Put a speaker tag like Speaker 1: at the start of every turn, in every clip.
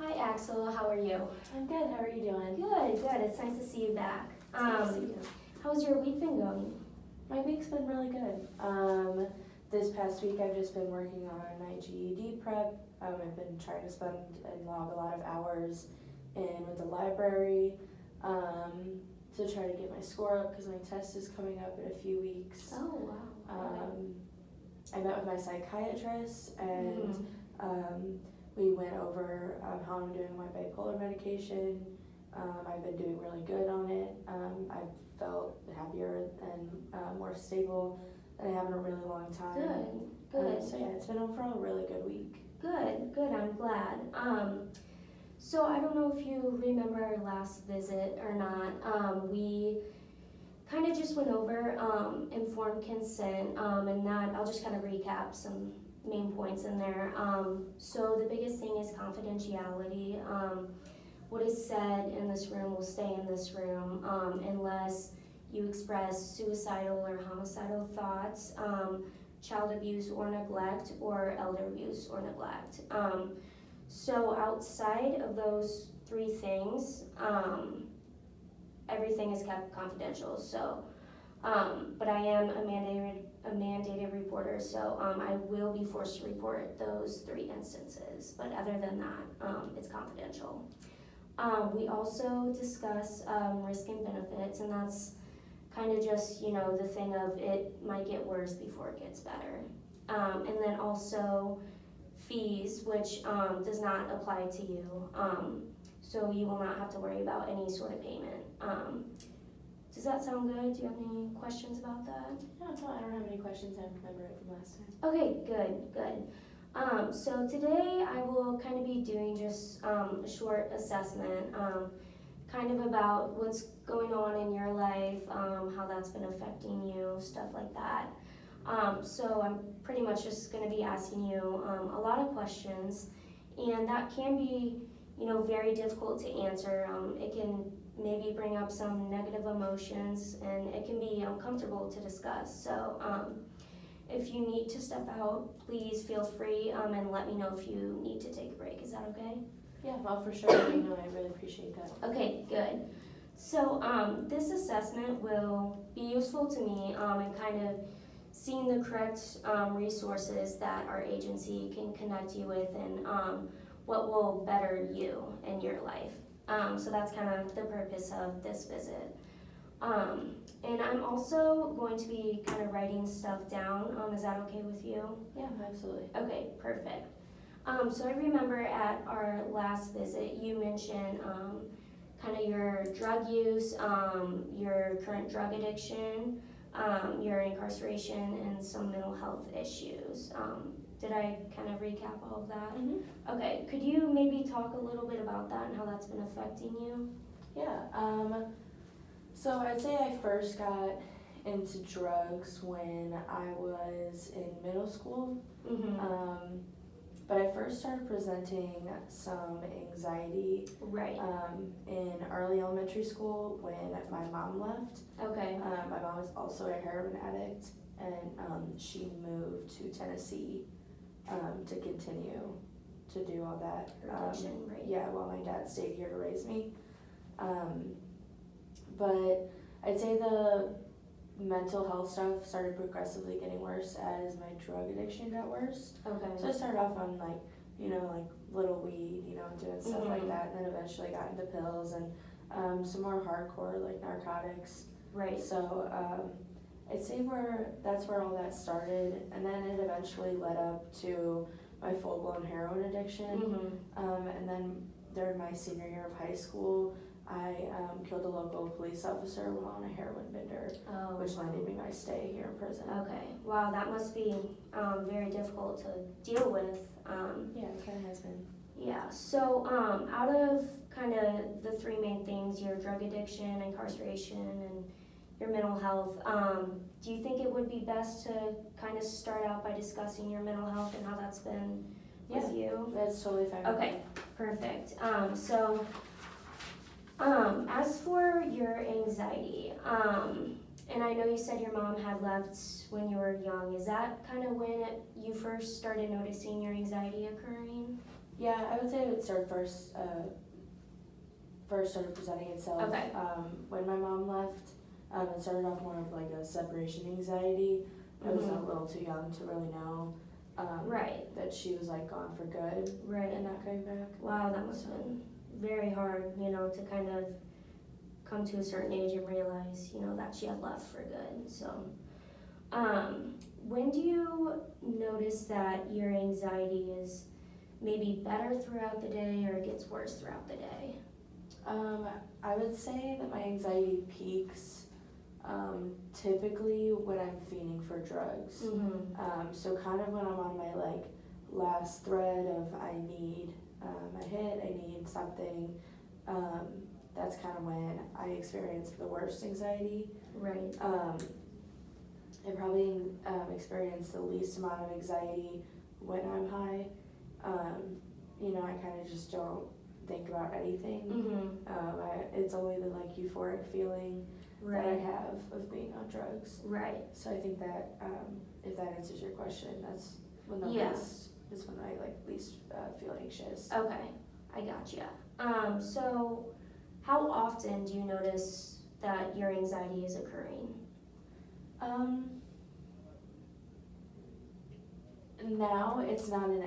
Speaker 1: Hi Axel, how are you?
Speaker 2: I'm good. How are you doing?
Speaker 1: Good, good. It's nice to see you back.
Speaker 2: It's good to see you.
Speaker 1: How's your week been going?
Speaker 2: My week's been really good. This past week I've just been working on my GED prep. I've been trying to spend and log a lot of hours in with the library to try to get my score up because my test is coming up in a few weeks.
Speaker 1: Oh wow.
Speaker 2: I met with my psychiatrist and we went over how I'm doing my bipolar medication. I've been doing really good on it. I've felt happier and more stable than I have in a really long time.
Speaker 1: Good.
Speaker 2: So yeah, it's been overall a really good week.
Speaker 1: Good. I'm glad. So I don't know if you remember our last visit or not. We kind of just went over informed consent, and that I'll just kind of recap some main points in there. So the biggest thing is confidentiality. What is said in this room will stay in this room unless you express suicidal or homicidal thoughts, child abuse or neglect, or elder abuse or neglect. So outside of those three things, everything is kept confidential. So, but I am a mandated reporter, so I will be forced to report those three instances. But other than that, it's confidential. We also discuss risk and benefits, and that's kind of just, the thing of it might get worse before it gets better. And then also fees, which does not apply to you. So you will not have to worry about any sort of payment. Does that sound good? Do you have any questions about that?
Speaker 2: No, I don't have any questions. I remember it from last time.
Speaker 1: Okay, good. So today I will kind of be doing just a short assessment, kind of about what's going on in your life, how that's been affecting you, stuff like that. So I'm pretty much just going to be asking you a lot of questions, and that can be, very difficult to answer. It can maybe bring up some negative emotions, and it can be uncomfortable to discuss. So if you need to step out, please feel free and let me know if you need to take a break. Is that okay?
Speaker 2: Yeah, well, for sure. I really appreciate that.
Speaker 1: Okay, good. So this assessment will be useful to me in kind of seeing the correct resources that our agency can connect you with, and what will better you in your life. So that's kind of the purpose of this visit. And I'm also going to be kind of writing stuff down. Is that okay with you?
Speaker 2: Yeah, absolutely.
Speaker 1: Okay, perfect. So I remember at our last visit you mentioned kind of your drug use, your current drug addiction, your incarceration, and some mental health issues. Did I kind of recap all of that?
Speaker 2: Mm-hmm.
Speaker 1: Okay, could you maybe talk a little bit about that and how that's been affecting you?
Speaker 2: Yeah, so I'd say I first got into drugs when I was in middle school.
Speaker 1: Mm-hmm.
Speaker 2: But I first started presenting some anxiety
Speaker 1: Right.
Speaker 2: in early elementary school when my mom left.
Speaker 1: Okay.
Speaker 2: My mom is also a heroin addict, and she moved to Tennessee to continue to do all that.
Speaker 1: Addiction, right.
Speaker 2: Yeah, while my dad stayed here to raise me. But I'd say the mental health stuff started progressively getting worse as my drug addiction got worse.
Speaker 1: Okay.
Speaker 2: So I started off on like little weed, doing stuff like that, and then eventually got into pills and some more hardcore like narcotics.
Speaker 1: Right.
Speaker 2: So I'd say that's where all that started, and then it eventually led up to my full-blown heroin addiction. And then during my senior year of high school, I killed a local police officer while on a heroin bender, which landed me my stay here in prison.
Speaker 1: Okay. Wow, that must be very difficult to deal with.
Speaker 2: Yeah, it kind of has been.
Speaker 1: Yeah. So out of kind of the three main things, your drug addiction, incarceration, and your mental health, do you think it would be best to kind of start out by discussing your mental health and how that's been with you?
Speaker 2: That's totally fine.
Speaker 1: Okay, perfect. So as for your anxiety, and I know you said your mom had left when you were young, is that kind of when you first started noticing your anxiety occurring?
Speaker 2: Yeah, I would say it would start first started presenting itself.
Speaker 1: Okay.
Speaker 2: When my mom left, it started off more of like a separation anxiety. I was a little too young to really know
Speaker 1: Right.
Speaker 2: that she was like gone for good
Speaker 1: Right.
Speaker 2: and not coming back.
Speaker 1: Wow, that must have been very hard, to kind of come to a certain age and realize, that she had left for good. So, when do you notice that your anxiety is maybe better throughout the day or it gets worse throughout the day?
Speaker 2: I would say that my anxiety peaks typically when I'm fiending for drugs. So kind of when I'm on my like last thread of I need a hit, I need something, that's kind of when I experience the worst anxiety.
Speaker 1: Right.
Speaker 2: I probably experience the least amount of anxiety when I'm high. I kind of just don't think about anything. It's only the like euphoric feeling that I have of being on drugs.
Speaker 1: Right.
Speaker 2: So I think that if that answers your question, that's when the least is when I like least feel anxious.
Speaker 1: Okay, I gotcha. So how often do you notice that your anxiety is occurring?
Speaker 2: Now it's not an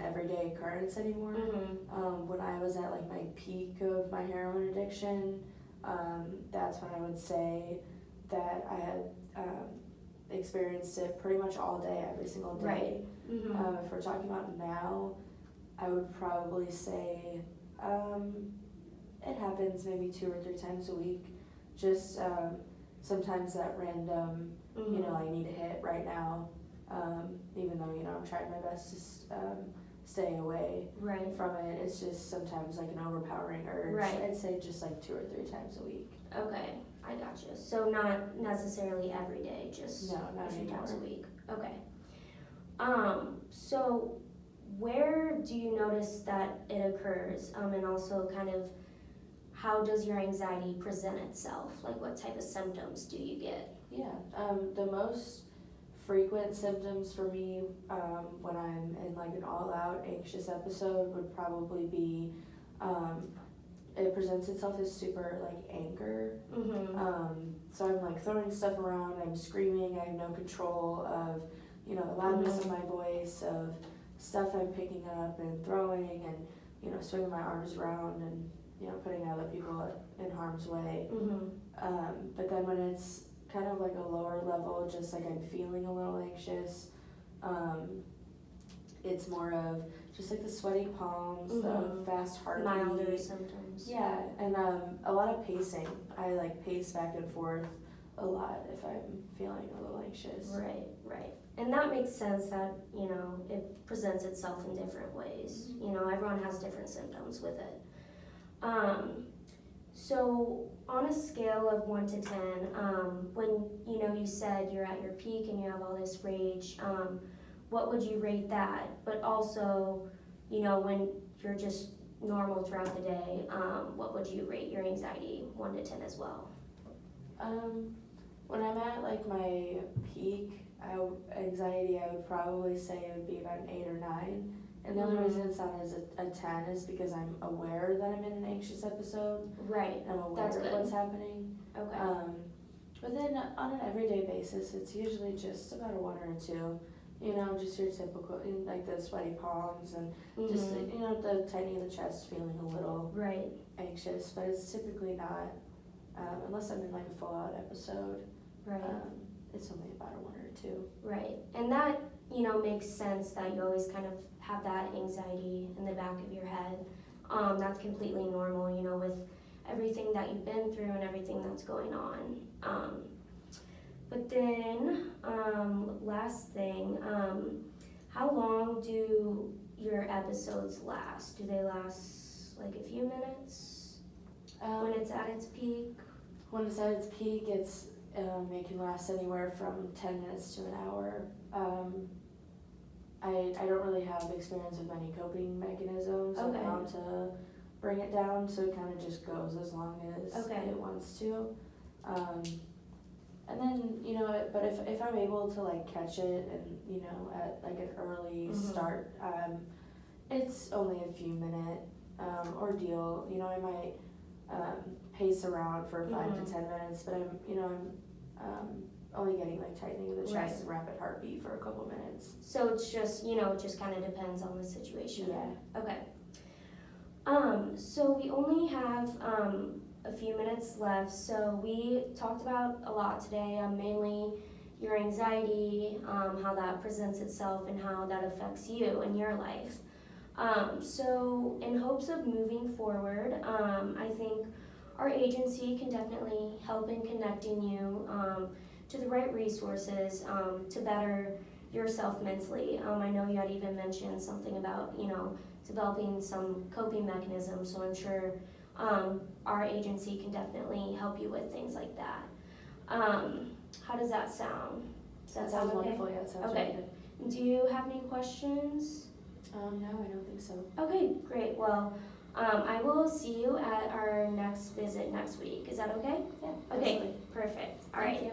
Speaker 2: everyday occurrence anymore. When I was at like my peak of my heroin addiction, that's when I would say that I had experienced it pretty much all day, every single day.
Speaker 1: Right.
Speaker 2: If we're talking about now, I would probably say it happens maybe 2 or 3 times a week. Just sometimes that random, I need a hit right now. Even though, I'm trying my best to stay away from it. It's just sometimes like an overpowering urge.
Speaker 1: Right.
Speaker 2: I'd say just like 2 or 3 times a week.
Speaker 1: Okay, I gotcha. So not necessarily every day, just
Speaker 2: not
Speaker 1: a few
Speaker 2: anymore.
Speaker 1: times a week. Okay. So where do you notice that it occurs? And also kind of how does your anxiety present itself? Like what type of symptoms do you get?
Speaker 2: Yeah, the most frequent symptoms for me when I'm in like an all-out anxious episode would probably be it presents itself as super like anger. So I'm like throwing stuff around, I'm screaming, I have no control of the loudness of my voice, of stuff I'm picking up and throwing, and swinging my arms around and putting other people in harm's way. But then when it's kind of like a lower level, just like I'm feeling a little anxious, it's more of just like the sweaty palms, the fast heartbeat.
Speaker 1: Milder symptoms.
Speaker 2: Yeah, and a lot of pacing. I like pace back and forth a lot if I'm feeling a little anxious.
Speaker 1: Right. And that makes sense that, it presents itself in different ways. Everyone has different symptoms with it. So on a scale of 1 to 10, when you said you're at your peak and you have all this rage, what would you rate that? But also, when you're just normal throughout the day, what would you rate your anxiety 1 to 10 as well?
Speaker 2: When I'm at like my peak anxiety, I would probably say it would be about an 8 or 9. And the only reason it's not as a 10 is because I'm aware that I'm in an anxious episode.
Speaker 1: Right.
Speaker 2: I'm aware of what's happening.
Speaker 1: Okay.
Speaker 2: But then on an everyday basis, it's usually just about a 1 or a 2. Just your typical, like the sweaty palms and just, the tightening of the chest, feeling a little anxious. But it's typically not, unless I'm in like a full out episode.
Speaker 1: Right.
Speaker 2: It's only about a 1 or a 2.
Speaker 1: Right. And that, makes sense that you always kind of have that anxiety in the back of your head. That's completely normal, with everything that you've been through and everything that's going on. But then, last thing, how long do your episodes last? Do they last like a few minutes when it's at its peak?
Speaker 2: When it's at its peak, it can last anywhere from 10 minutes to an hour. I don't really have experience with many coping mechanisms on how to bring it down, so it kind of just goes as long as it wants to. And then, but if I'm able to like catch it and, at like an early start, It's only a few minute ordeal. You know, I might pace around for 5 to 10 minutes, but I'm only getting like tightening of the chest
Speaker 1: Right.
Speaker 2: and rapid heartbeat for a couple minutes.
Speaker 1: So it's just, it just kind of depends on the situation.
Speaker 2: Yeah.
Speaker 1: Okay. So we only have a few minutes left. So we talked about a lot today, mainly your anxiety, how that presents itself and how that affects you in your life. So in hopes of moving forward, I think our agency can definitely help in connecting you to the right resources to better yourself mentally. I know you had even mentioned something about, developing some coping mechanisms, so I'm sure our agency can definitely help you with things like that. How does that sound? Does that sound okay?
Speaker 2: Wonderful. Yeah, it sounds
Speaker 1: Okay.
Speaker 2: really good.
Speaker 1: Do you have any questions?
Speaker 2: No, I don't think so.
Speaker 1: Okay, great. Well, I will see you at our next visit next week. Is that okay?
Speaker 2: Yeah.
Speaker 1: Okay,
Speaker 2: Absolutely.
Speaker 1: perfect. All
Speaker 2: Thank
Speaker 1: right.
Speaker 2: you.